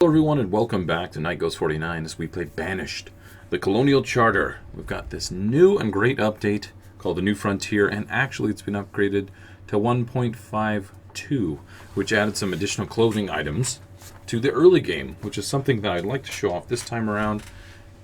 Hello everyone and welcome back to Night Goes 49 as we play Banished, the Colonial Charter. We've got this new and great update called the New Frontier, and actually it's been upgraded to 1.52, which added some additional clothing items to the early game, which is something that I'd like to show off this time around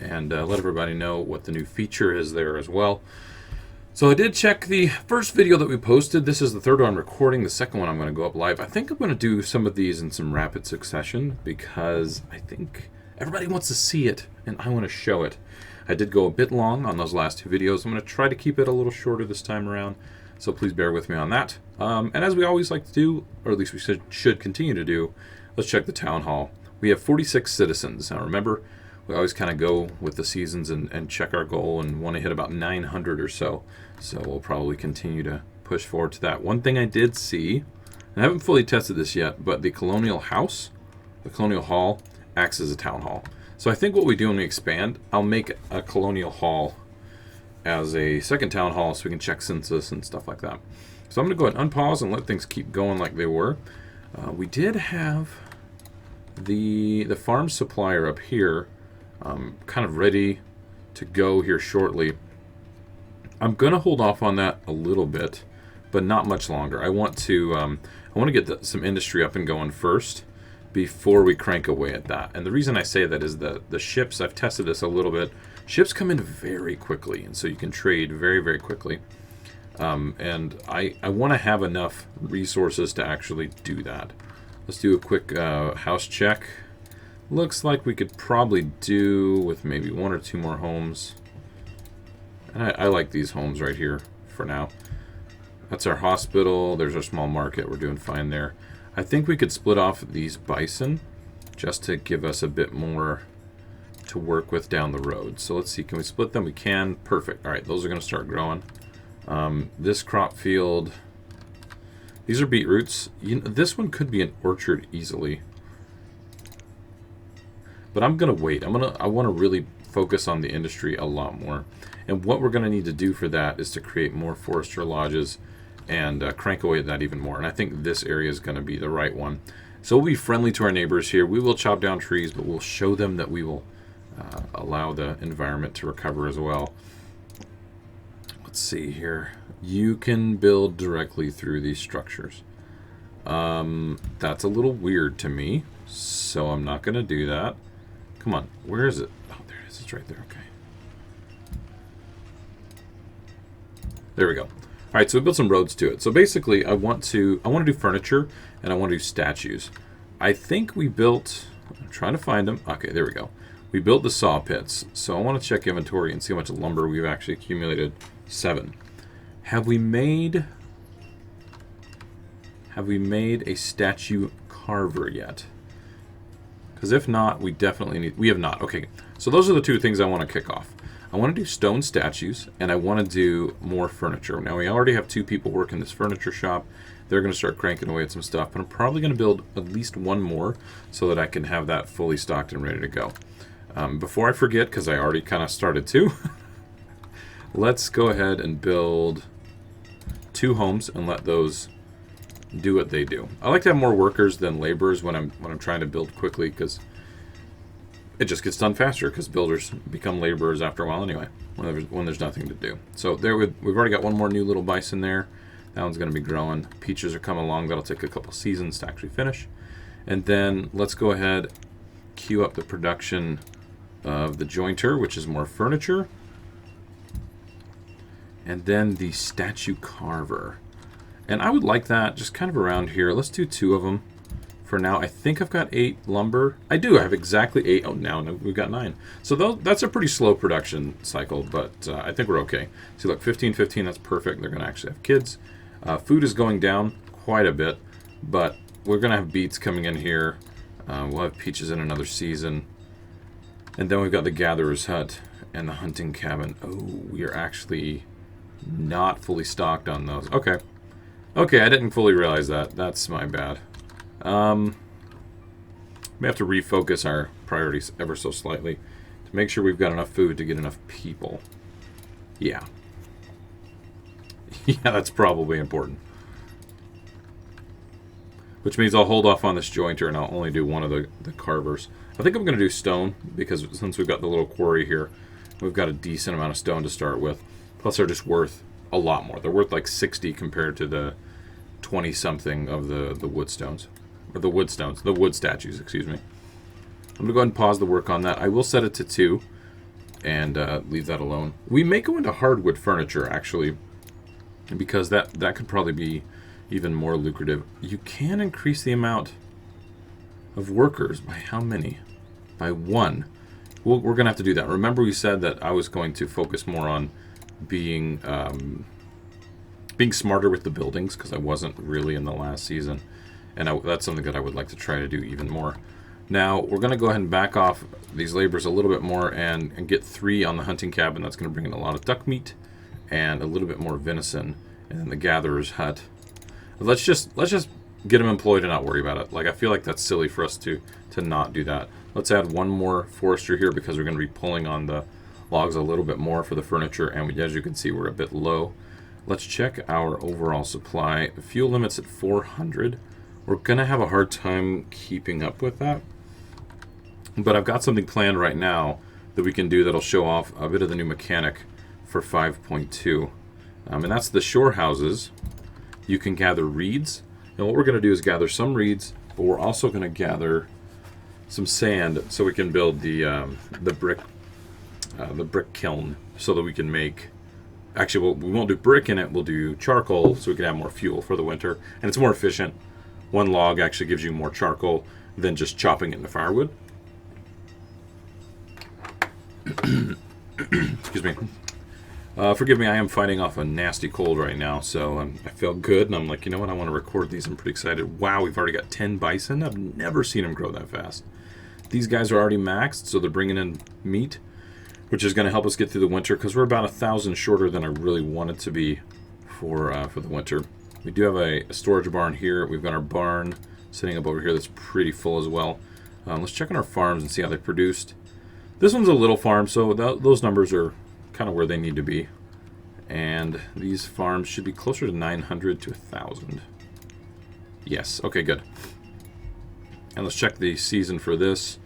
and let everybody know what the new feature is there as well. So I did check the first video that we posted. This is the third one I'm recording. The second one I'm going to go up live. I think I'm going to do some of these in some rapid succession because I think everybody wants to see it and I want to show it. I did go a bit long on those last two videos. I'm going to try to keep it a little shorter this time around, so please bear with me on that. And as we always like to do, or at least we should continue to do, let's check the town hall. We have 46 citizens. Now remember, we always kind of go with the seasons and check our goal and want to hit about 900 or so. So we'll probably continue to push forward to that. One thing I did see, and I haven't fully tested this yet, but the Colonial House, the Colonial Hall, acts as a town hall. So I think what we do when we expand, I'll make a Colonial Hall as a second town hall so we can check census and stuff like that. So I'm going to go ahead and unpause and let things keep going like they were. We did have the farm supplier up here kind of ready to go here shortly. I'm going to hold off on that a little bit, but not much longer. I want to get some industry up and going first before we crank away at that. And the reason I say that is that the ships, I've tested this a little bit, ships come in very quickly, and so you can trade very, very quickly. And I want to have enough resources to actually do that. Let's do a quick house check. Looks like we could probably do with maybe one or two more homes. And I like these homes right here for now. That's our hospital. There's our small market. We're doing fine there. I think we could split off these bison just to give us a bit more to work with down the road. So let's see. Can we split them? We can. Perfect. All right. Those are going to start growing. This crop field. These are beetroots. This one could be an orchard easily. But I'm going to wait. I want to really focus on the industry a lot more. And what we're going to need to do for that is to create more forester lodges and crank away at that even more. And I think this area is going to be the right one. So we'll be friendly to our neighbors here. We will chop down trees, but we'll show them that we will allow the environment to recover as well. Let's see here. You can build directly through these structures. That's a little weird to me, so I'm not going to do that. Come on, where is it? Oh, there it is. It's right there. Okay. There we go. All right, so we built some roads to it. So basically, I want to do furniture and I want to do statues. I think we built. I'm trying to find them. Okay, there we go. We built the saw pits. So I want to check inventory and see how much lumber we've actually accumulated. 7. Have we made a statue carver yet? Because if not, we definitely need. We have not. Okay, so those are the two things I want to kick off. I want to do stone statues, and I want to do more furniture. Now, we already have 2 people working this furniture shop. They're going to start cranking away at some stuff, but I'm probably going to build at least one more so that I can have that fully stocked and ready to go. Before I forget, because I already kind of started to, let's go ahead and build 2 homes and let those do what they do. I like to have more workers than laborers when I'm trying to build quickly, because it just gets done faster, because builders become laborers after a while anyway, when there's nothing to do. So there we've already got one more new little bison there. That one's going to be growing. Peaches are coming along. That'll take a couple seasons to actually finish. And then let's go ahead, queue up the production of the jointer, which is more furniture. And then the statue carver. And I would like that just kind of around here. Let's do 2 of them. For now, I think I've got 8 lumber. I do. I have exactly 8. Oh, now we've got 9. So that's a pretty slow production cycle, but I think we're okay. See, look, 15, 15, that's perfect. They're going to actually have kids. Food is going down quite a bit, but we're going to have beets coming in here. We'll have peaches in another season. And then we've got the gatherer's hut and the hunting cabin. Oh, we are actually not fully stocked on those. Okay. Okay, I didn't fully realize that. That's my bad. We have to refocus our priorities ever so slightly to make sure we've got enough food to get enough people. Yeah. Yeah, that's probably important. which means I'll hold off on this jointer and I'll only do one of the carvers. I think I'm going to do stone because since we've got the little quarry here, we've got a decent amount of stone to start with. Plus they're just worth a lot more. They're worth like 60 compared to the 20 something of the wood stones. Or the wood stones, the wood statues, excuse me. I'm going to go ahead and pause the work on that. I will set it to 2 and leave that alone. We may go into hardwood furniture actually, because that could probably be even more lucrative. You can increase the amount of workers by how many? By 1. We're going to have to do that. Remember we said that I was going to focus more on being smarter with the buildings, because I wasn't really in the last season. And that's something that I would like to try to do even more. Now, we're going to go ahead and back off these laborers a little bit more and get 3 on the hunting cabin. That's going to bring in a lot of duck meat and a little bit more venison. And then the gatherer's hut. Let's just get them employed and not worry about it. Like, I feel like that's silly for us to not do that. Let's add 1 more forester here because we're going to be pulling on the logs a little bit more for the furniture. And as you can see, we're a bit low. Let's check our overall supply. Fuel limit's at 400. We're going to have a hard time keeping up with that. But I've got something planned right now that we can do that'll show off a bit of the new mechanic for 5.2. And that's the shore houses. You can gather reeds. And what we're going to do is gather some reeds, but we're also going to gather some sand so we can build the brick kiln so that we can make... Actually, we won't do brick in it. We'll do charcoal so we can have more fuel for the winter. And it's more efficient. 1 log actually gives you more charcoal than just chopping it into firewood. Excuse me. Forgive me, I am fighting off a nasty cold right now, so I feel good, and I'm like, you know what, I want to record these. I'm pretty excited. Wow, we've already got 10 bison. I've never seen them grow that fast. These guys are already maxed, so they're bringing in meat, which is going to help us get through the winter, because we're about 1,000 shorter than I really wanted to be for the winter. We do have a storage barn here. We've got our barn sitting up over here that's pretty full as well. Let's check on our farms and see how they produced. This one's a little farm, so those numbers are kind of where they need to be. And these farms should be closer to 900 to 1,000. Yes, okay, good. And let's check the season for this.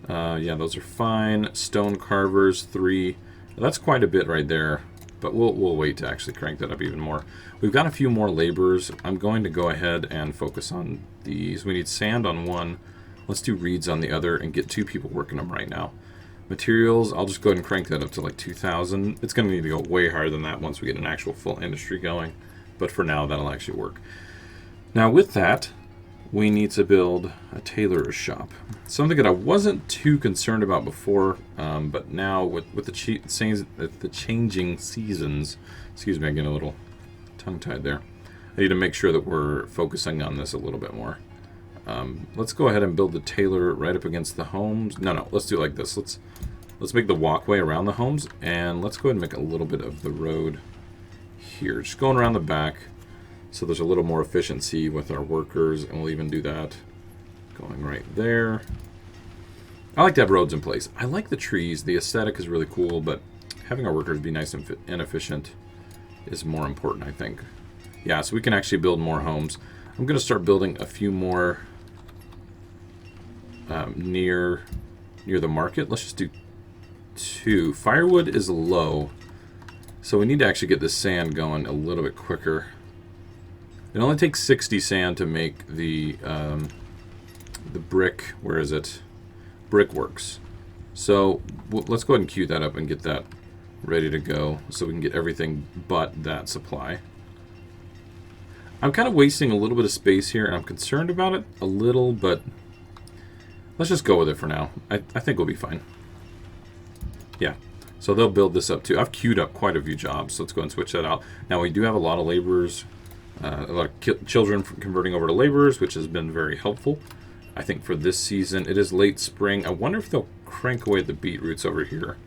Yeah, those are fine. Stone carvers, 3. That's quite a bit right there, but we'll wait to actually crank that up even more. We've got a few more laborers. I'm going to go ahead and focus on these. We need sand on 1. Let's do reeds on the other and get 2 people working them right now. Materials, I'll just go ahead and crank that up to like 2,000. It's going to need to go way higher than that once we get an actual full industry going. But for now, that'll actually work. Now with that, we need to build a tailor's shop. Something that I wasn't too concerned about before, but now with the changing seasons, excuse me, I'm getting a little tongue-tied there. I need to make sure that we're focusing on this a little bit more. Let's go ahead and build the tailor right up against the homes. No, let's do it like this. Let's make the walkway around the homes, and let's go ahead and make a little bit of the road here. Just going around the back, so there's a little more efficiency with our workers, and we'll even do that going right there. I like to have roads in place. I like the trees. The aesthetic is really cool, but having our workers be nice and efficient is more important, I think. Yeah, so we can actually build more homes. I'm going to start building a few more near the market. Let's just do 2. Firewood is low, so we need to actually get the sand going a little bit quicker. It only takes 60 sand to make the brick. Where is it? Brickworks. So let's go ahead and queue that up and get that ready to go, so we can get everything but that supply. I'm kind of wasting a little bit of space here, and I'm concerned about it a little, but let's just go with it for now. I think we'll be fine. Yeah, so they'll build this up too. I've queued up quite a few jobs, so let's go and switch that out. Now, we do have a lot of laborers, a lot of children converting over to laborers, which has been very helpful. I think for this season, it is late spring. I wonder if they'll crank away the beetroots over here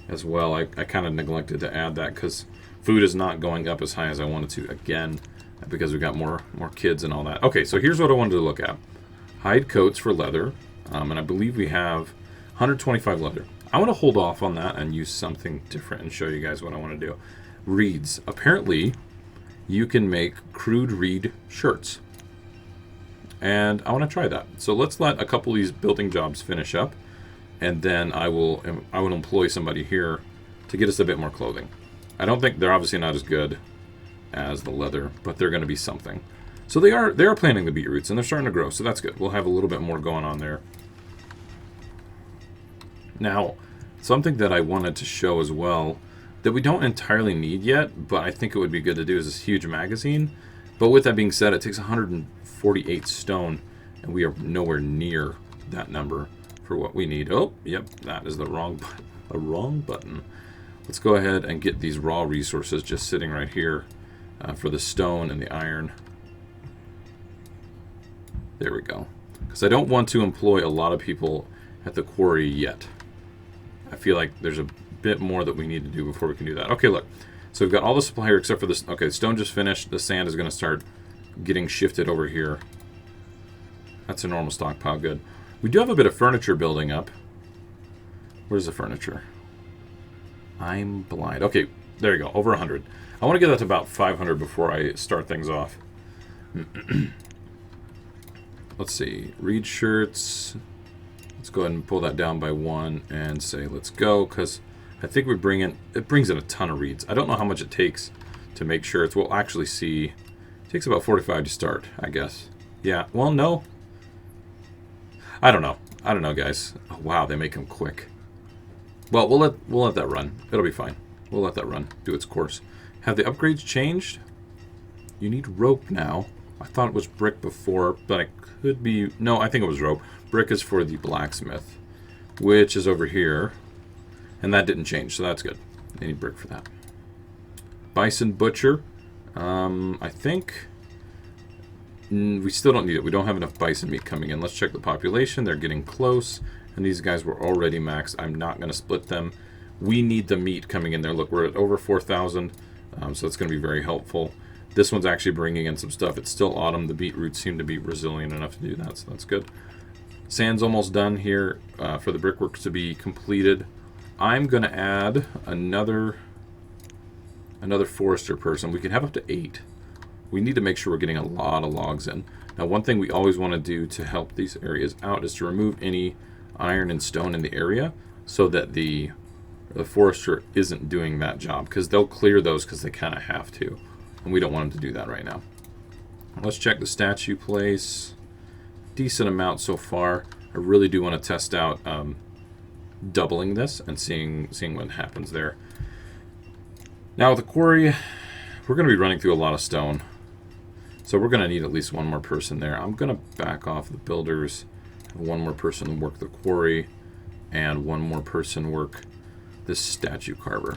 as well. I kind of neglected to add that because food is not going up as high as I wanted to again, because we've got more kids and all that. Okay, so here's what I wanted to look at. Hide coats for leather, and I believe we have 125 leather. I want to hold off on that and use something different and show you guys what I want to do. Reeds. Apparently, you can make crude reed shirts. And I want to try that. So let's let a couple of these building jobs finish up, and then I will employ somebody here to get us a bit more clothing. I don't think they're obviously not as good as the leather, but they're going to be something. So they are planting the beetroots, and they're starting to grow, so that's good. We'll have a little bit more going on there. Now, something that I wanted to show as well that we don't entirely need yet, but I think it would be good to do, is this huge magazine. But with that being said, it takes 148 stone, and we are nowhere near that number for what we need. Oh, yep, that is the wrong button. Let's go ahead and get these raw resources just sitting right here for the stone and the iron. There we go. Because I don't want to employ a lot of people at the quarry yet. I feel like there's a bit more that we need to do before we can do that. Okay, look. So we've got all the supply here except for this. Okay, stone just finished. The sand is going to start getting shifted over here. That's a normal stockpile. Good. We do have a bit of furniture building up. Where's the furniture? I'm blind. Okay, there you go. Over 100. I want to get that to about 500 before I start things off. Let's see. Reed shirts. Let's go ahead and pull that down by 1 and say let's go, because I think it brings in a ton of reeds. I don't know how much it takes to make shirts. We'll actually see. It takes about 45 to start, I guess. Yeah, well, no. I don't know. I don't know, guys. Oh, wow, they make them quick. Well, we'll let that run. It'll be fine. We'll let that run, do its course. Have the upgrades changed? You need rope now. I thought it was brick before, but it could be... No, I think it was rope. Brick is for the blacksmith, which is over here. And that didn't change, so that's good. I need brick for that. Bison butcher. I think... we still don't need it. We don't have enough bison meat coming in. Let's check the population. They're getting close. And these guys were already maxed. I'm not going to split them. We need the meat coming in there. Look, we're at over 4,000. So that's going to be very helpful. This one's actually bringing in some stuff. It's still autumn. The beetroots seem to be resilient enough to do that, so that's good. Sand's almost done here for the brickwork to be completed. I'm going to add another forester person. We can have up to 8. We need to make sure we're getting a lot of logs in. Now, one thing we always want to do to help these areas out is to remove any iron and stone in the area so that the forester isn't doing that job, because they'll clear those because they kind of have to. And we don't want them to do that right now. Let's check the statue place. Decent amount so far. I really do want to test out doubling this and seeing what happens there. Now with the quarry, we're going to be running through a lot of stone. So we're going to need at least one more person there. I'm going to back off the builders. One more person work the quarry. And one more person work this statue carver.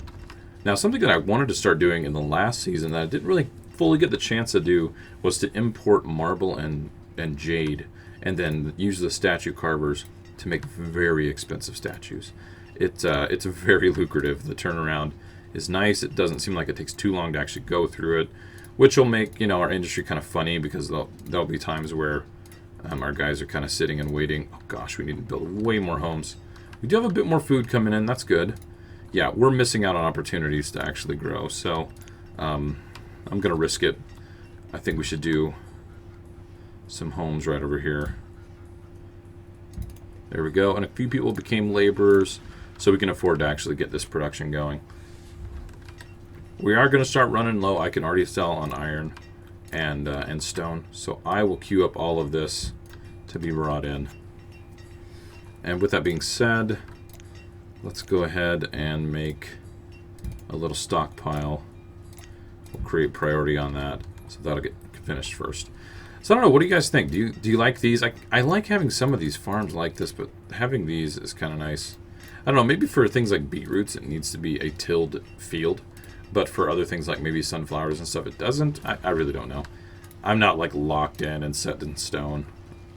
Now, something that I wanted to start doing in the last season that I didn't really fully get the chance to do was to import marble and jade, and then use the statue carvers to make very expensive statues. It's very lucrative. The turnaround is nice. It doesn't seem like it takes too long to actually go through it, which will make our industry kind of funny, because there'll be times where our guys are kind of sitting and waiting. Oh gosh, we need to build way more homes. We do have a bit more food coming in. That's good. Yeah, we're missing out on opportunities to actually grow, so I'm going to risk it. I think we should do some homes right over here. There we go. And a few people became laborers, so we can afford to actually get this production going. We are going to start running low. I can already sell on iron and stone, so I will queue up all of this to be brought in. And with that being said, let's go ahead and make a little stockpile. We'll create priority on that, so that'll get finished first. So I don't know, what do you guys think? Do you like these? I like having some of these farms like this, but having these is kind of nice. I don't know, maybe for things like beetroots it needs to be a tilled field, but for other things like maybe sunflowers and stuff it doesn't. I really don't know. I'm not like locked in and set in stone.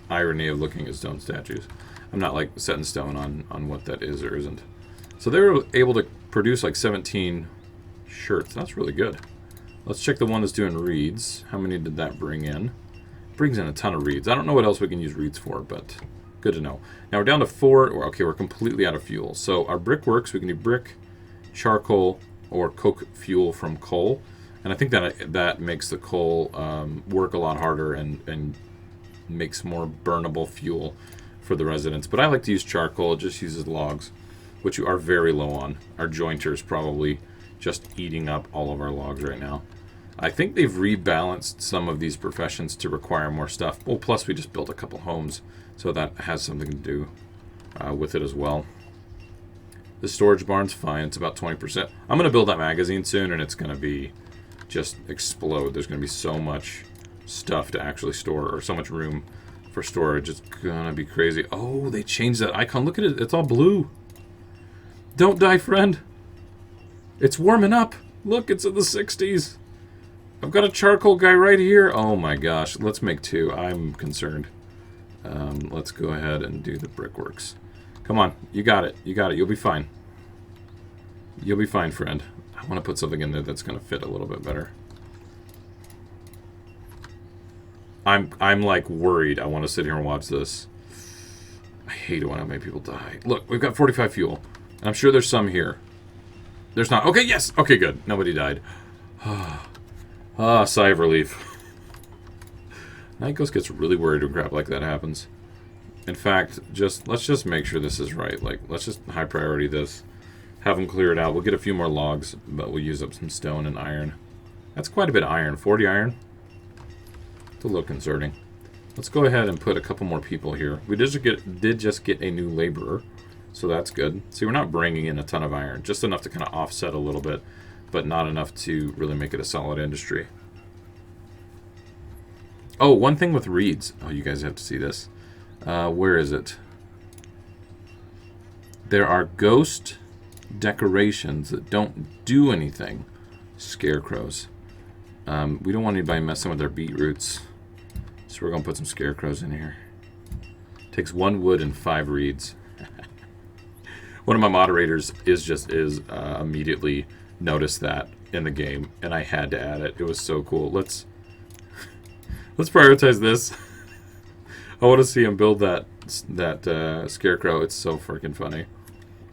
Irony of looking at stone statues. I'm not like set in stone on what that is or isn't. So they were able to produce like 17 shirts. That's really good. Let's check the one that's doing reeds. How many did that bring in? Brings in a ton of reeds. I don't know what else we can use reeds for, but good to know. Now we're down to 4. Okay, we're completely out of fuel. So our brick works. We can do brick, charcoal, or coke fuel from coal. And I think that makes the coal work a lot harder and make some more burnable fuel for the residents. But I like to use charcoal. It just uses logs, which you are very low on. Our jointer is probably just eating up all of our logs right now. I think they've rebalanced some of these professions to require more stuff. Well, plus we just built a couple homes, so that has something to do with it as well. The storage barn's fine. It's about 20%. I'm going to build that magazine soon, and it's going to be just explode. There's going to be so much stuff to actually store, or so much room for storage. It's going to be crazy. Oh, they changed that icon. Look at it. It's all blue. Don't die, friend. It's warming up. Look, it's in the 60s. I've got a charcoal guy right here. Oh my gosh. Let's make 2. I'm concerned. Let's go ahead and do the brickworks. Come on. You got it. You got it. You'll be fine. You'll be fine, friend. I want to put something in there that's going to fit a little bit better. I'm like worried. I want to sit here and watch this. I hate it when I make people die. Look, we've got 45 fuel. And I'm sure there's some here. There's not. Okay, yes. Okay, good. Nobody died. Sigh of relief. Night Ghost gets really worried when crap like that happens. In fact, let's just make sure this is right. Like, let's just high priority this. Have them clear it out. We'll get a few more logs, but we'll use up some stone and iron. That's quite a bit of iron. 40 iron. It's a little concerning. Let's go ahead and put a couple more people here. We did just get a new laborer, so that's good. See, we're not bringing in a ton of iron. Just enough to kind of offset a little bit, but not enough to really make it a solid industry. Oh, one thing with reeds. Oh, you guys have to see this. Where is it? There are ghost decorations that don't do anything. Scarecrows. We don't want anybody messing with our beetroots, so we're going to put some scarecrows in here. Takes 1 wood and 5 reeds. One of my moderators immediately noticed that in the game, and I had to add it. It was so cool. Let's prioritize this. I want to see him build that scarecrow. It's so freaking funny.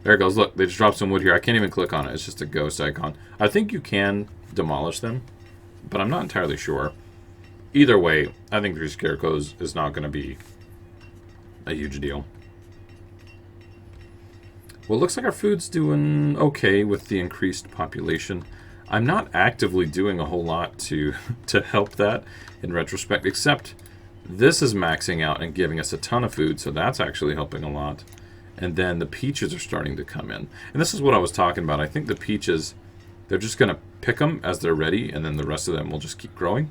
There it goes. Look, they just dropped some wood here. I can't even click on it. It's just a ghost icon. I think you can demolish them, but I'm not entirely sure. Either way, I think 3 scarecrows is not going to be a huge deal. Well, it looks like our food's doing okay with the increased population. I'm not actively doing a whole lot to help that in retrospect, except this is maxing out and giving us a ton of food, so that's actually helping a lot. And then the peaches are starting to come in. And this is what I was talking about. I think the peaches, they're just going to pick them as they're ready, and then the rest of them will just keep growing.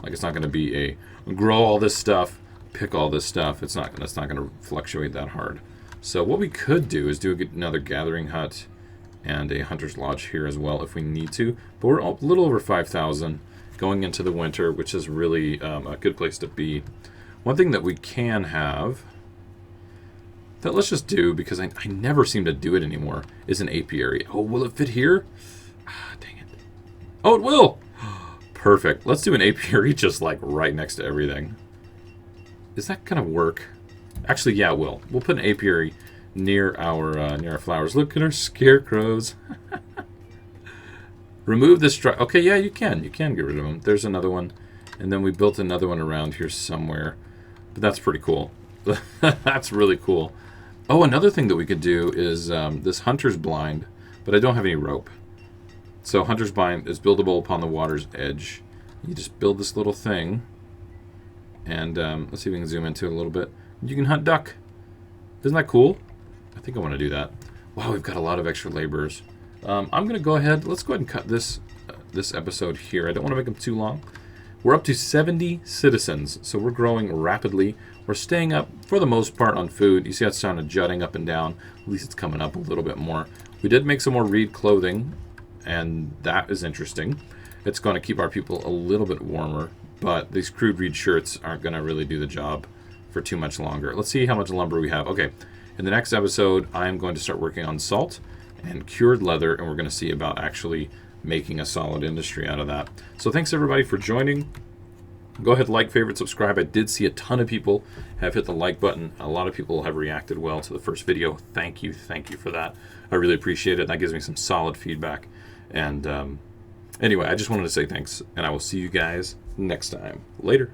Like, it's not going to be a grow all this stuff, pick all this stuff. That's not going to fluctuate that hard. So what we could do is do another gathering hut and a hunter's lodge here as well if we need to. But we're a little over 5,000 going into the winter, which is really a good place to be. One thing that we can have, that let's just do, because I never seem to do it anymore, is an apiary. Oh, will it fit here? Ah, dang it. Oh, it will! Perfect. Let's do an apiary just like right next to everything. Is that going to work? Actually, yeah, it will. We'll put an apiary near our flowers. Look at our scarecrows. Remove this. Okay, yeah, you can. You can get rid of them. There's another one. And then we built another one around here somewhere. But that's pretty cool. That's really cool. Oh, another thing that we could do is this hunter's blind, but I don't have any rope. So hunter's blind is buildable upon the water's edge. You just build this little thing. And let's see if we can zoom into it a little bit. You can hunt duck. Isn't that cool? I think I want to do that. Wow, we've got a lot of extra laborers. I'm going to go ahead. Let's go ahead and cut this episode here. I don't want to make them too long. We're up to 70 citizens, so we're growing rapidly. We're staying up, for the most part, on food. You see how it's kind of jutting up and down. At least it's coming up a little bit more. We did make some more reed clothing, and that is interesting. It's going to keep our people a little bit warmer, but these crude reed shirts aren't going to really do the job for too much longer. Let's see how much lumber we have. Okay, in the next episode, I'm going to start working on salt and cured leather, and we're going to see about actually making a solid industry out of that. So thanks everybody for joining. Go ahead, like, favorite, subscribe. I did see a ton of people have hit the like button. A lot of people have reacted well to the first video. Thank you for that. I really appreciate it. That gives me some solid feedback. And anyway, I just wanted to say thanks, and I will see you guys next time. Later.